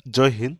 जय हिंद।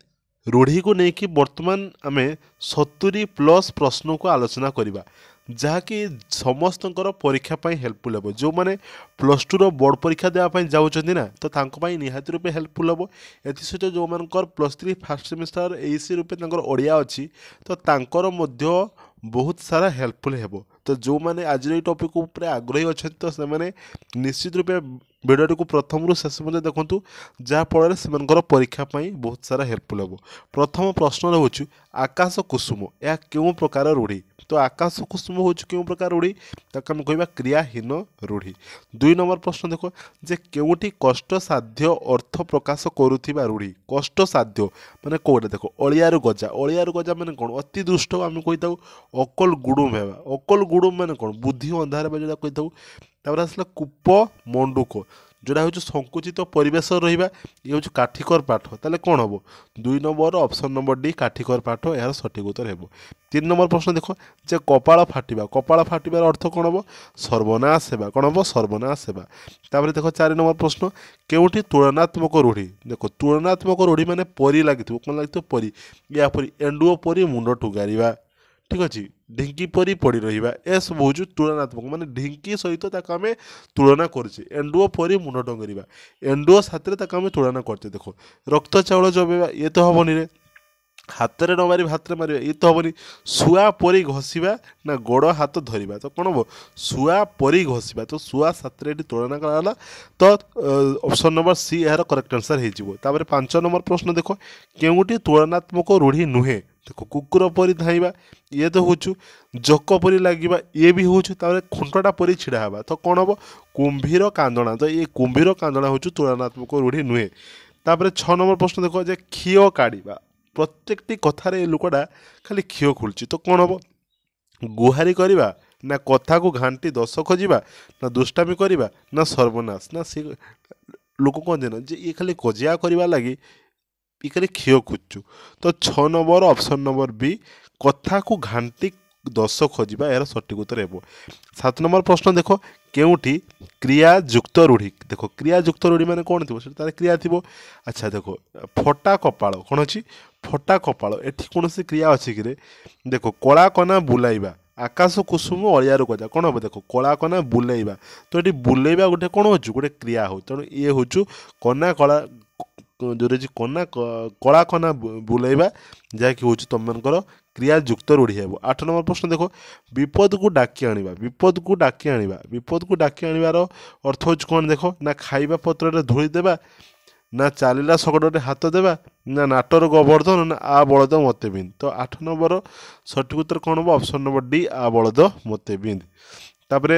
रूढ़ी को लेकिन वर्तमान आम 70+ प्रश्न को आलोचना करवा जहाँकि समस्त परीक्षा हेल्पफुल हे जो मैंने प्लस टू बोर्ड परीक्षा देवाई जाऊँच ना तो निहाती रूपे हेल्पफुल हम एसत जो मान प्लस थ्री फास्ट सेमिस्टर एसी रूपे ओडिया अच्छी तो तांकर मध्य बहुत सारा हेल्पफुल हे तो जो मैंने आज टॉपिक उपर आग्रही अच्छा तो से निश्चित रूपे भिडियो को प्रथम रू शेष पर्यंत देखूँ जहाँफल से परीक्षा बहुत सारा हेल्पफुल हम। प्रथम प्रश्न रोच आकाश कुसुम यह क्यों प्रकार रूढ़ी तो आकाश कुसुम हूँ क्यों प्रकार रूढ़ी ताक आम कह क्रियाहीन रूढ़ी। 2 नंबर प्रश्न देख जे केउटी कष्टसाध्य अर्थ प्रकाश करुवा रूढ़ी कष्टसाध्य माने कौटा देख अलियारू गजा माने कौन अति दुष्ट आम कही अकल गुडुम हेबा अकल गुडुम माने कौन बुद्धि अंधार जो कही आसला कूप मंडूक जोड़ा हूँ संकुचित परिवेश रहा ये हूँ काठिकर पाठ ताले कौन हम 2 नंबर ऑप्शन नंबर डी काठिकर पाठ यार सठिक उत्तर है। 3 नंबर प्रश्न देख जे कपाल फाटिबार अर्थ कौन हम सर्वनाश सेवा कौन हम सर्वनाश सेवा। तापर देख 4 नंबर प्रश्न केउठी तुलनात्मक रूढ़ी देख तुलनात्मक रूढ़ी माने परी लगी कौन लगी परी या परी एंडुओ परी मुंड टुगारिबा ठीक अच्छे ढिंकी परी पड़ी रहा ए सब हूँ तुलनात्मक माने ढिंकी सहित आम तुलना करछे एंडुओ परी मुंड टंगरिबा एंडुओ साथ आम तुलना करते देख रक्त चाउल चबेबा ये तो हेनी रे हाथ में न मारी हाथ में मारे ये तो हेनी शुआ परी घसीबा ना गोड़ हाथ धरवा तो कौन हम शुआ परी घसीबा तो शुआ साथ तुलना कराला तो ऑप्शन नंबर सी यार करेक्ट आंसर हो। 5 नंबर प्रश्न देख केउटी तुलनात्मक रूढ़ी नुहे देख कुकुर परी धाइबा ये तो हूँ जक परी लगे ये भी हूँ खुंटटा परी छिड़ा हवा तो कौन हम कुंभीर कांदना तो ये कुंभीर कांदना हूँ तुलनात्मक रूढ़ी नुहे। तापर 6 नंबर प्रश्न देख जे क्षीय काढ़ा प्रत्येकटी कथार लोकटा खाली क्षीय खोलुची तो कौन हम गुहारी करवा ना कथा को घांटी दस खोजा ना दुष्टामी करवा ना सर्वनाश ना सी लोक कहते ना जे ये खाली कजिया करवा लगी ये खाली क्षीय खोजु तो 6 नंबर ऑप्शन नंबर बी कथा को घांटी दस खोजा यार सठिक उत्तर है। 7 नंबर प्रश्न देख केउठी क्रियायुक्त रूढ़ी देख क्रियायुक्त रूढ़ी माने कौन थी तार क्रिया थी। अच्छा देख फटा कपाल कौन अच्छी फटा कपाल एठी कौन सी क्रिया अच्छी कि देख कला कना बुलाइबा आकाश कुसुम अलियारू गजा कौन हम देख कला कना बुलेइबा तो ये बुलेइबा गोटे कौन हो गोटे क्रिया हो तेणु ये हूँ कना कला जो कना कला कना बुलेइबा जहाँकि हूँ तुम मनकर क्रियायुक्त रूढ़ी है। 8 नंबर प्रश्न देख विपद को डाकी आनिबा विपद को डाकी आनिबा विपद को डाकी आनिबार अर्थ हूँ कौन देख ना खाइबा पत्र धूली देवा ना चलला शगड़े हाथ देवा ना नाटर गोवर्धन ना आ बलद मते बिंद तो 8 नंबर सठिक उत्तर कौन हम ऑप्शन नंबर डी आ बलद मते बिंद। तापर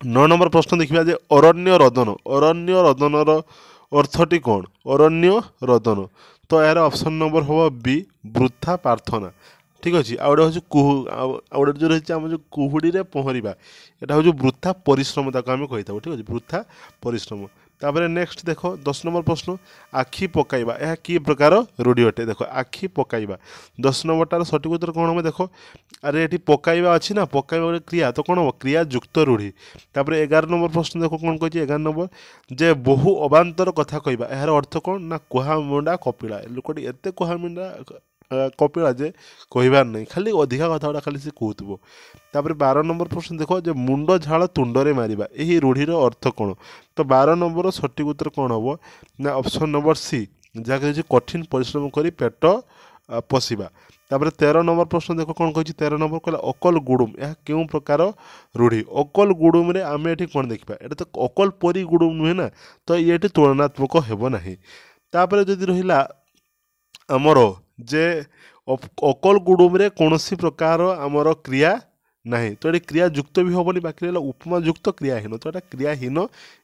9 नंबर प्रश्न देखा जे अरण्य रदनर अर्थटी कौन अरण्य रदन तो यार ऑप्शन नंबर हम बी वृथा प्रार्थना ठीक अच्छे आ गए हूँ गोटे जो रही आम जो कुहुड़ी में पहरवा यहाँ हूँ वृथा परिश्रम ताको आम कही था ठीक अच्छे वृथा परिश्रम। तापर नेक्स्ट देख 10 नंबर प्रश्न आखि पकाइबा यह कि प्रकार रूढ़ी अटे देख आखि पकाइबा 10 नंबरटार सठिक उत्तर कौन हम देख अरे ये पकाइबा अच्छी ना पकाइबा गोटे क्रिया तो कौन हम क्रियायुक्त रूढ़ी। तापर 11 नंबर प्रश्न देख कौन कही 11 नंबर जे बहु अबांतर कथा कहवा यार अर्थ कौन ना कुहामुंडा कपिला लोकटी एत कुहामुंडा कपिला जे कहबार नहीं खाली अधिका कथा गुड़ा खाली से कहूब। तापर 12 नंबर प्रश्न देख जे मुंड झाड़ तुंडरे मारिबा यही रूढ़ीर अर्थ कौन तो 12 नंबर सठिक उत्तर कौन हम ना ऑप्शन नंबर सी जहाँकि कठिन परिश्रम करी पेट पशिबा। तापर 13 नंबर प्रश्न देख कौन कही 13 नंबर कहला अकल गुडुम यह क्यों प्रकार रूढ़ी अकल गुडुम रे आम ये कौन देखा ये तो अकल परी गुडुम नुहे ना तो ये तुलनात्मक हेब नहीं। तापर जदि रहिला आमर जे अकल गुडुम रे कौन प्रकार आमर क्रिया नहीं तो ये क्रियायुक्त भी हेनी बाकी रहा उपमायुक्त क्रियाहीन तो यहाँ क्रियाहीन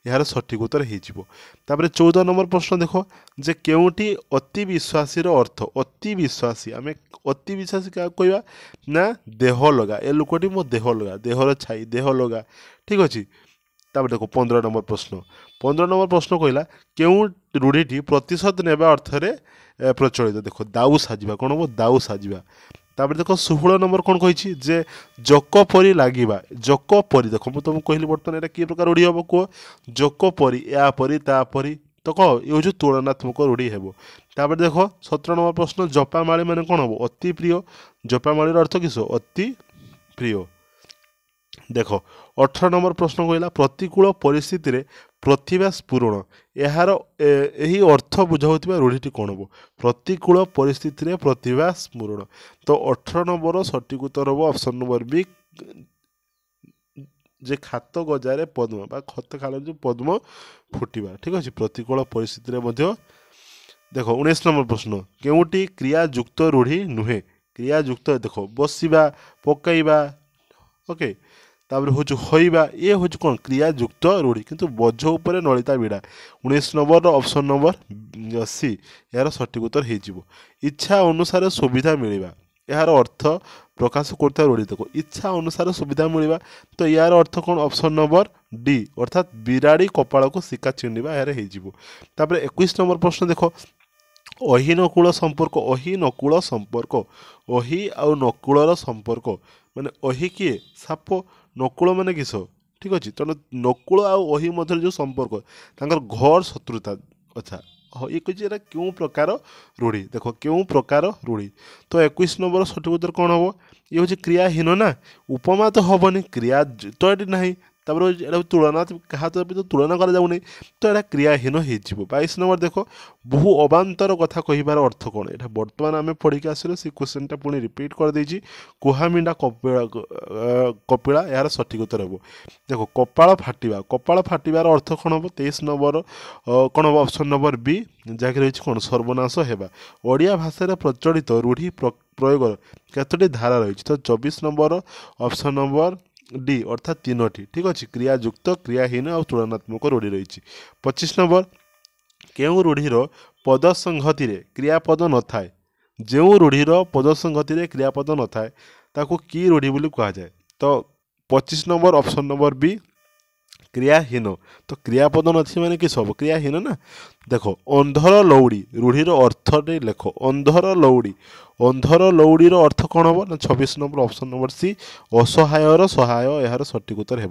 यार सठिक उत्तर हो। 14 नंबर प्रश्न देख जे केउटी अति विश्वासी अर्थ अति विश्वासी आम अति विश्वासी क्या कहवा ना देह लगा ए लोकटी मो देह लगा देहर छाई देह लगा ठीक अच्छे। तापर देखो 15 नंबर प्रश्न कहला क्यों रूढ़ी प्रतिशत नेबा अर्थरे प्रचलित देख दाऊ साजिबा कौन हम दाऊ साजिबा। तापर देख 16 नंबर कौन कही जे जक परी लगे जक परी देख मुझे तुमको कहली बर्तमान यहाँ कि प्रकार रूढ़ी हम कह जक परी या परी ता परी तो कौन ये हूँ तुलनात्मक रूढ़ी हेब। तापर देख 17 नंबर प्रश्न जपामाली माने कौन हम अति प्रिय। जपामालीर अर्थ किस अति प्रिय। देख 18 नंबर प्रश्न कहला प्रतिकूल परिस्थिति रे प्रतिभा स्फुरण यार यही अर्थ बुझाऊा रूढ़ी कौन हम प्रतिकूल परिस्थिति रे प्रतिभा स्फुरण। तो 18 नंबर सठिक उत्तर हम ऑप्शन नंबर बी जे खात गजारे पद्म बा खत खाल जो पद्म फुटिबा। ठीक अच्छे प्रतिकूल परिस्थिति रे मध्य। देख 19 नंबर प्रश्न केउटी क्रियायुक्त रूढ़ी नुहे। क्रियायुक्त देख बसवा पकईवा ओके तापर हूँ हईवा ये हूँ कौन क्रियायुक्त रूढ़ी किंतु बोझ उपर Nalita बिड़ा। 19 number option number C यार सठिक उत्तर हो। इच्छा अनुसार सुविधा मिलवा यार अर्थ प्रकाश करता रूढ़ी। देख इच्छा अनुसार सुविधा मिलवा तो यार अर्थ कौन ऑप्शन नंबर डी अर्थात बिराड़ी कपाल को शिका चिंडा यार हो। 21 नंबर प्रश्न देख अहि नकुल संपर्क अहि नकुल संपर्क अहि आउ नकुलर संपर्क माने अहि किए साप नकुल माने किस। ठीक अच्छे तेना नकुल आउ अहि मध्य जो संपर्क तांकर घर शत्रुता। अच्छा ये कहे क्यों प्रकार रूढ़ी। देख क्यों प्रकार रूढ़ी तो 21 नंबर सठिक उत्तर कौन हम ये हूँ क्रियाहीन ना उपमा तो हेनी क्रिया तो ये ना तापर तुलना क्या तो भी तुलना करा जाऊनी तो यहाँ क्रियाहीन हो। 22 नंबर देख बहु अबांतर कथा कहिबार अर्थ कौन यहाँ बर्तमान आम पढ़ी आसलु से क्वेश्चनटा पुणी रिपीट कर देछि कुहामिंडा कपिला यार सठिक उत्तर हे। देख कपाल फाटिबार अर्थ कौन हम 23 नंबर कौन हम ऑप्शन नंबर बी जहाँकि रही कौन सर्वनाश हेबा। ओडिया भाषा प्रचलित रूढ़ी प्रयोग केतोटी धारा रही तो 24 नंबर ऑप्शन नंबर डी अर्थात 3टी। ठीक अच्छे क्रियायुक्त क्रियाहीन और तुलनात्मक रूढ़ी रही। 25 नंबर केउं रूढ़ीर पद संगति रे क्रियापद न थाए जो रूढ़ीर पद संगति रे क्रियापद न थाए ताकू की रूढ़ी बोली कहा जाए। तो 25 नंबर ऑप्शन नंबर बी क्रियाहीन। तो क्रियापद नथी माने किस हम क्रियाहीन ना। देख अंधर लौड़ी रूढ़ीर अर्थ लेख अंधर लौड़ी अंधर लौड़ीर अर्थ कौन हम ना 26 नंबर ऑप्शन नंबर सी असहायर सहाय यार सठिक उत्तर हे।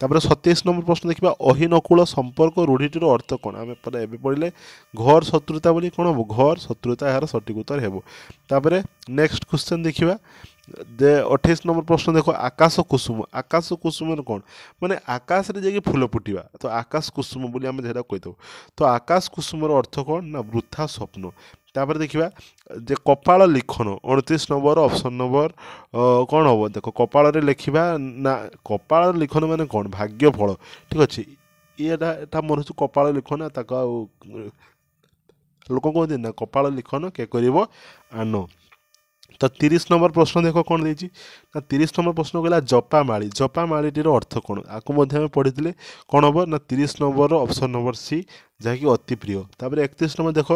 27 नंबर प्रश्न देखा अहिनकुल संपर्क रूढ़ीटीर अर्थ कौन आम पढ़ले घर शत्रुता बोली कौन हम घर शत्रुता यार सठिक उत्तर हे। नेक्स्ट क्वेश्चन देखा 28 नंबर प्रश्न देख आकाश कुसुम कौन माने आकाश रे जाके फूल फुटिबा तो आकाश कुसुम बोली आम जेटा कहीदेव। तो आकाश कुसुमर अर्थ कौन ना वृथा स्वप्न। तापर देखा जे कपाल लिखन 29 नंबर ऑप्शन नंबर कौन हम देख कपाल रे लिखा ना कपाल लिखन माने कौन भाग्य फल। ठीक अच्छे ये मोर हूँ कपाल लिखन ताक लोक कहते ना कपाल लिखन के कर आन। तो 30 नंबर प्रश्न देख कौन देती ना 30 नंबर प्रश्न कहला जपामालीटीर अर्थ कौन आपको पढ़ी कौन हम ना 30 नंबर ऑप्शन नंबर सी जहाँकि अति प्रिय। तापर 31 नंबर देख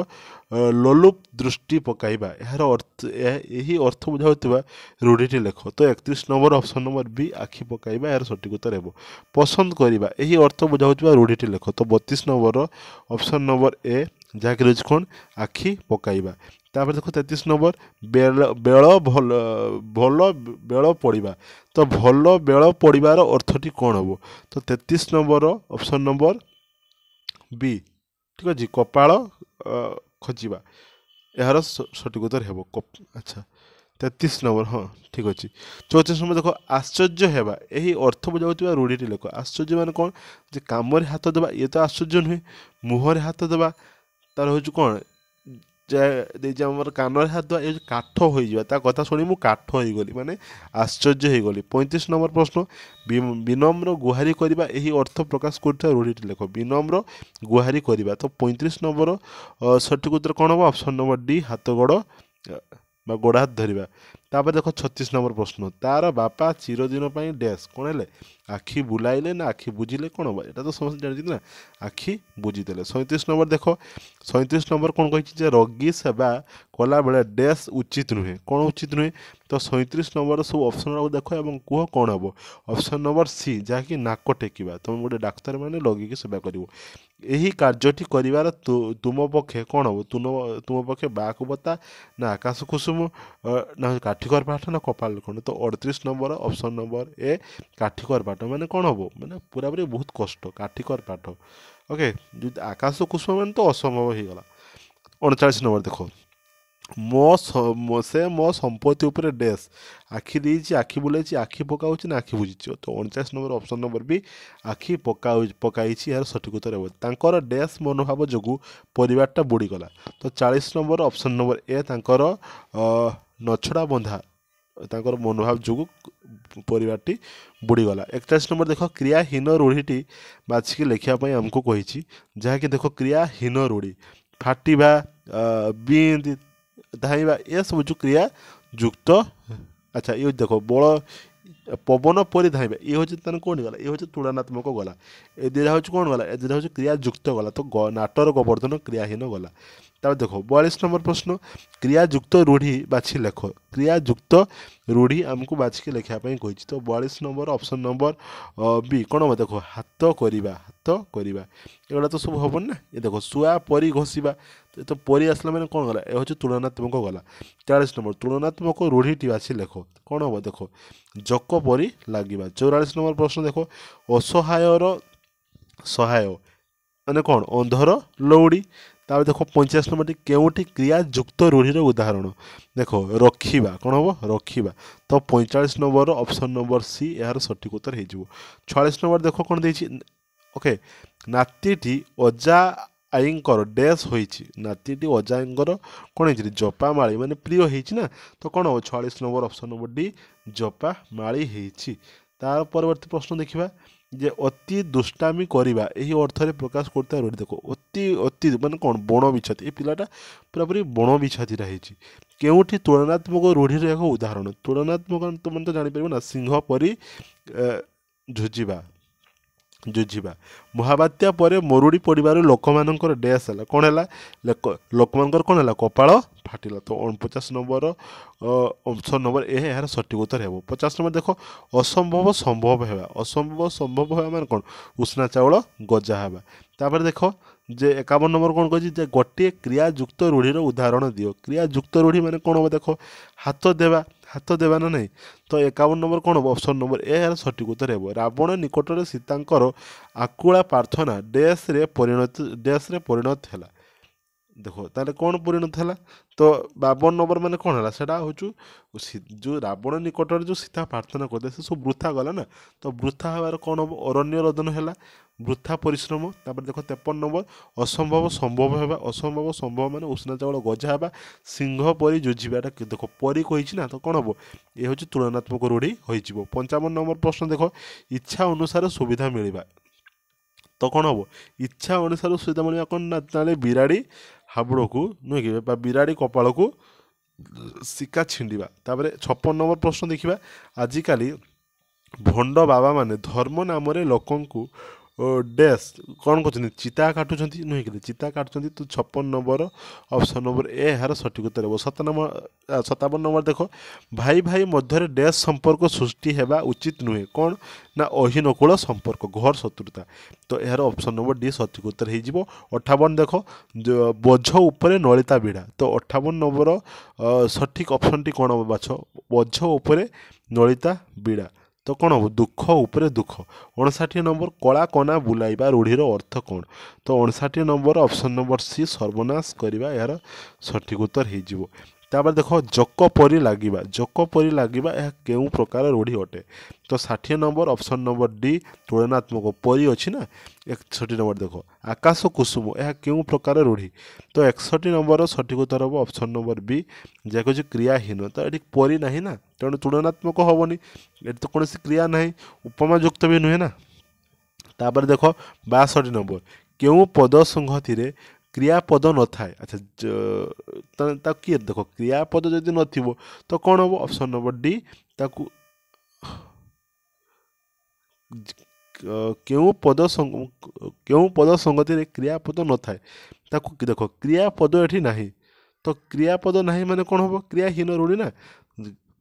लोलुप दृष्टि पकाइबा यार अर्थ यही अर्थ बुझाऊा रूढ़ीटी लेख। तो 31 नंबर ऑप्शन नंबर बी आखि पकाइबा यार सठिक उत्तर हे। पसंद करवा यही अर्थ बुझाऊा रूढ़ीटी लेख। तो 32 नंबर ऑप्शन नंबर ए जहाँकि रही कौन आखि पकाइबा। तापर देख 33 नंबर बेल भल बेल पड़ा तो भल बेल पड़ार अर्थटी कौन हम। तो 33 नंबर ऑप्शन नंबर बी ठीक अच्छे कपाल खचिबा यार सठिक उत्तर हे। अच्छा 33 नंबर हाँ ठीक अच्छे। 34 नंबर देख आश्चर्य हेबा यही अर्थ बुझाऊा रूढ़ीटी लेख। आश्चर्य मान कौन जे काम हाथ देवा ये तो आश्चर्य नुहे मुहर हाथ देवा तार हूँ कौन आमर कान हाथ देवा ये काठ हो कथा शुणी मु काठ हो गली माने आश्चर्य हो गली। 35 नंबर प्रश्न विनम्र गुहारी करवा यही अर्थ प्रकाश कर रूढ़ीटी लेख विनम्र गुहारी करवा। तो 35 नंबर सठिक उत्तर कौन हम ऑप्शन नंबर डी हाथ गोड़ गोड़ हाथ धरवा। तापर देख 36 नंबर प्रश्न तार बापा चिरदिन डैश कौन है आखि बुलाइले ना आखि बुझिले कौन हम यहाँ तो समस्त जानते ना आखि बुझीदे। 37 नंबर देख 37 नंबर कौन कही रोगी सेवा कला बेले डैश उचित नुहे कौन उचित नुहे। तो 37 नंबर सब ऑप्शन देख और कह कौन हम ऑप्शन नंबर सी जहाँकि नाक टेकिबा तुम गोटे डाक्तर मैंने रोगी की सेवा कर यही कार्यटी कर तुम पक्षे कौन हम तुम पक्षे बाक बता ना आकाश कुसुम ना काठिकर पाठ ना कपाल लिखण तो 38 नंबर ऑप्शन नंबर ए काठिकर पाठ माने कौन हम माने पूरा पूरी बहुत कष्ट काठिकर पाठ ओके जो आकाश कुसुम मान तो असंभव हो गला 39 नंबर देखो से मो संपत्ति उपरे डैश आखि देइछि आखि बुलाइछि आखि पकाउछि ना आखि बुझिछि तो 39 नंबर ऑप्शन नंबर बी आखि पकाइछि यार सठिक उत्तर हेबो तांकर डैश मनोभाव जोगु परिवारटा बुड़ी गला तो 40 नंबर ऑप्शन नंबर ए तांकर नछड़ा बंधा तांकर मनोभाव जोगु परिवारटी बुड़ीगला 41 नंबर देख क्रियाहीन रूढ़ीटी बाछिकी लेखिया आमको कही जहाँकि देख क्रियाहीन रूढ़ी फाटिबा बिंद धाइबा ये सब जो क्रिया युक्त अच्छा ये देख बल पवन परी धाइबा ये हूँ तेना कौन गला ये हूँ तुलनात्मक गला ए दुटा हूँ कौन गला ए दुटा हूँ क्रिया युक्त गला तो नाटर गोवर्धन क्रियाहीन गला तब देख 42 नंबर प्रश्न क्रियायुक्त रूढ़ी बाछि लेख क्रियायुक्त रूढ़ी आमको बाछिकी लेखापी कही तो 42 नंबर ऑप्शन नंबर बी कौन हम देख हाथ करवा एगुड़ा तो सब हम ना ये देख शुआ परी घोषा तो परी आसला मैंने कौन गला ये हूँ तुलनात्मक गला 40 नंबर तुलनात्मक रूढ़ी बाछि लेख कौन हम देख जक परी लगे 44 नंबर प्रश्न देख असहायर सहाय माने कौन अंधर लौड़ी तापर देख 50 नंबर केउठी क्रियायुक्त रूढ़ीर उदाहरण देख रखिबा कौन हम रखिबा तो 45 नंबर ऑप्शन नंबर सी यार सठिक उत्तर हो 46 नंबर देख कौन देछि ओके नातीटी अजा आईंकर डैश होइछि नातीटी अजा आईंकर कौन होइछि जपा माली माने प्रिय होइछि ना तो कौन हम 46 नंबर ऑप्शन नंबर डी जपा माली होइछि तार परवर्ती प्रश्न देखिबा जे अति दुष्टामी करवा यही अर्थ में प्रकाश करता रूढ़ी देख अति अति माने कौन बण बिछाती ये पिलाटा पूरापूरी बण बिछातीटा होइछि केउठी तुलनात्मक रूढ़ीर एक उदाहरण तुलनात्मक तो मन तो जापर ना सिंह परी झुझिबा जुझिबा महाबात्या पर मरुड़ी पड़ार लोक मानकर डैश है कौन है लोक मानकर कौन है कपाल फाटिला तो 49 नंबर ऑप्शन नंबर ए यार सठिक उत्तर है 50 नंबर देख असंभव संभव है असंभव संभव है माने कौन उष्णा चाउल गजा है तापर देख जे 51 नंबर कौन कही गोटे क्रियायुक्त रूढ़ीर उदाहरण दियो क्रियायुक्त रूढ़ी माने कौन हम देख हाथ देवा ना नहीं तो 51 नंबर कौन हम ऑप्शन नंबर ए यार सठिक उत्तर है रावण निकटर सीतांकर आकुला प्रार्थना डैश रे परिणत है देख ताले कौन परिणत है तो 52 नंबर माने कौन है सेटा हूँ जो रावण निकटर जो सीता प्रार्थना करते से सब वृथा गला ना तो वृथा हबार कौन हम अरण्य रोदन है वृथा परिश्रम तापर देख 53 नंबर असंभव संभव है असंभव संभव माने उष्णा चावल गजा है सिंह परी जुझिबाटा देख परी कही ना तो कौन हम ये हूँ तुलनात्मक रूढ़ी हो 55 नंबर प्रश्न देख इच्छा अनुसार सुविधा मिलवा तो कौन हम इच्छा अनुसार सुविधा मिलवा कौन ना बिराड़ी हाबुड़ को नुहे कि बिराड़ी कपाल को शिका छिंडा तापर 56 नंबर प्रश्न देखा आजिकाली भंड बाबा माने धर्म नाम लोक डैश कौन कर चिता काटुंट नुहे कि चिता काटुंट तो 56 नंबर ऑप्शन नंबर ए यार सठिक उत्तर हो 57 नंबर देख भाई भाई मध्य डैश संपर्क सृष्टि हेबा उचित नुहे कौन ना अहिनकूल संपर्क घर शत्रुता तो यार ऑप्शन नंबर डी सठिक उत्तर हो 58 देख बोझ उपरे नलिता बिड़ा तो 58 नंबर सठिक ऑप्शन टी कौन बाछ बोझ उपरे नलिता बिड़ा तो कौन हम दुख उपरे दुख 59 नंबर कला कना बुलाइबा रूढ़ीर अर्थ कौन तो 59 नंबर ऑप्शन नंबर सी सर्वनाश करवा यार सठिक उत्तर हो तापर देख जक परी लगे यह केउं प्रकार रूढ़ी अटे तो 60 नंबर ऑप्शन नंबर डी तुलनात्मक परी अच्छी ना 61 नंबर देख आकाश कुसुम यह केउं प्रकार रूढ़ी तो 61 नंबर सठिक उत्तर हम ऑप्शन नंबर बी जहाँ कह क्रियाहीन तो ये परी ना ना तेणु तुलनात्मक हेनी ये तो कौन क्रिया ना उपमा युक्त भी नुहे ना तापर देख 62 नंबर केउं पद संगति क्रियापद न थाए अच्छा किए देख क्रियापद जदि न तो कौन हम ऑप्शन नंबर डी ताकू केउं पद संगति क्रियापद न थाए ताकू देख क्रियापद एठी नाही तो क्रियापद नाही माने कौन हम क्रियाहीन रूढ़ी ना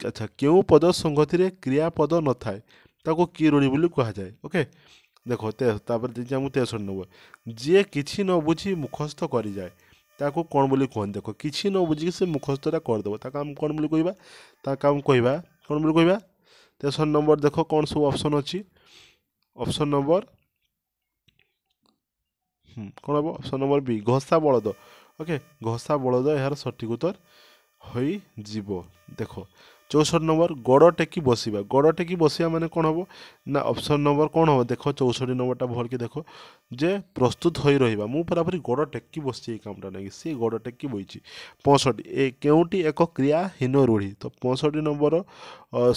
अच्छा केउं पद संगति क्रियापद न थाए ताकू कि रूढ़ी बोली कहा जाए ओके देख तापर 63 नंबर जी किसी न बुझी मुखस्थ कर जाए ତାକୁ କ'ଣ ବୋଲି କୁହନ୍ତି ଦେଖ କିଛି ନ ବୁଝିକି ସେ ମୁଖସ୍ଥଟା କରିଦେବ ତାକୁ ଆମେ କ'ଣ ବୋଲି କହିବା ତାକୁ ଆମେ କହିବା କ'ଣ ବୋଲି କହିବା। ତେଷର ନମ୍ବର ଦେଖ କ'ଣ ସବୁ ଅପସନ୍ ଅଛି। ଅପସନ୍ ନମ୍ବର କ'ଣ ହେବ ଅପସନ୍ ନମ୍ବର ବି ଘଷା ବଳଦ। ଓକେ ଘଷା ବଳଦ ଏହାର ସଠିକ୍ ଉତ୍ତର ହୋଇଯିବ। ଦେଖ 64 ନମ୍ବର ଗୋଡ଼ ଟେକି ବସିବା। ଗୋଡ଼ ଟେକି ବସିବା ମାନେ କ'ଣ ହେବ ନା ଅପସନ୍ ନମ୍ବର କ'ଣ ହେବ ଦେଖ 64 ନମ୍ବରଟା ଭଲକି ଦେଖ ଯେ ପ୍ରସ୍ତୁତ ହୋଇ ରହିବା। ମୁଁ ପୁରାପୁରି ଗୋଡ଼ ଟେକି ବସିଛି ଏଇ କାମଟା ନାଇଁ ସେ ଗୋଡ଼ ଟେକି ବଇଛି। 65 କେଉଁଟି ଏକ କ୍ରିୟାହୀନ ରୂଢ଼ି ତ 65 ନମ୍ବର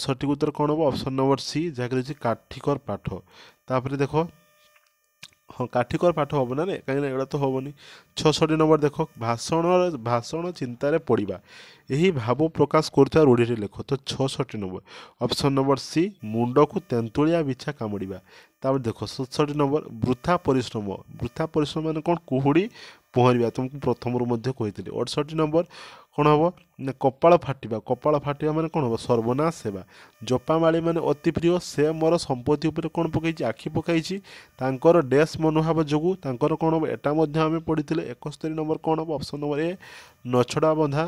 ସଠିକ୍ ଉତ୍ତର କ'ଣ ହେବ ଅପସନ୍ ନମ୍ବର ସି ଯାହାକି ରହିଛି କାଠିକର ପାଠ। ତାପରେ ଦେଖ ହଁ କାଠିକର ପାଠ ହେବ ନା କାହିଁକିନା ଏଗୁଡ଼ା ତ ହେବନି। 66 ନମ୍ବର ଦେଖ ଭାଷଣ ଚିନ୍ତାରେ ପଡ଼ିବା ଏହି ଭାବ ପ୍ରକାଶ କରୁଥିବା ରୂଢ଼ିଟି ଲେଖ ତ 66 ନମ୍ବର ଅପସନ୍ ନମ୍ବର ସି ମୁଣ୍ଡକୁ ତେନ୍ତୁଳିଆ ବିଛା କାମୁଡ଼ିବା। ତାପରେ ଦେଖ 67 ନମ୍ବର ବୃଥା ପରିଶ୍ରମ। ବୃଥା ପରିଶ୍ରମ ମାନେ କ'ଣ କୁହୁଡ଼ି ପହଁରିବା ତୁମକୁ ପ୍ରଥମରୁ ମଧ୍ୟ କହିଥିଲି। 68 ନମ୍ବର କ'ଣ ହେବ ନା କପାଳ ଫାଟିବା। କପାଳ ଫାଟିବା ମାନେ କ'ଣ ହେବ ସର୍ବନାଶ ହେବା। ଜପାମାଳି ମାନେ ଅତି ପ୍ରିୟ ସେ ମୋର ସମ୍ପତ୍ତି ଉପରେ କ'ଣ ପକାଇଛି ଆଖି ପକାଇଛି ତାଙ୍କର ଡ୍ୟାସ୍ ମନୋଭାବ ଯୋଗୁଁ ତାଙ୍କର କ'ଣ ହେବ ଏଟା ମଧ୍ୟ ଆମେ ପଢ଼ିଥିଲେ। 71 ନମ୍ବର କ'ଣ ହେବ ଅପସନ୍ ନମ୍ବର ଏ ନଛଡ଼ା ବନ୍ଧା।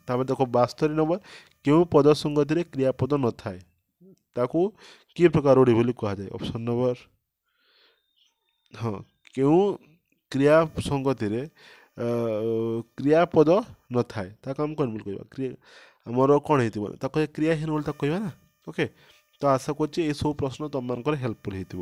ତାପରେ ଦେଖ 72 ନମ୍ବର କେଉଁ ପଦ ସଂଗତିରେ କ୍ରିୟାପଦ ନଥାଏ ତାକୁ କି ପ୍ରକାର ରୂଢ଼ି ବୋଲି କୁହାଯାଏ। ଅପସନ୍ ନମ୍ବର ହଁ କେଉଁ କ୍ରିୟା ସଂଗତିରେ କ୍ରିୟାପଦ ନଥାଏ ତାକୁ ଆମେ କ'ଣ ବୋଲି କହିବା ଆମର କ'ଣ ହେଇଥିବ ତାକୁ କ୍ରିୟାହୀନ ବୋଲି ତାକୁ କହିବା ନା। ଓକେ ତ ଆଶା କରୁଛି ଏସବୁ ପ୍ରଶ୍ନ ତୁମମାନଙ୍କର ହେଲ୍ପଫୁଲ୍ ହେଇଥିବ।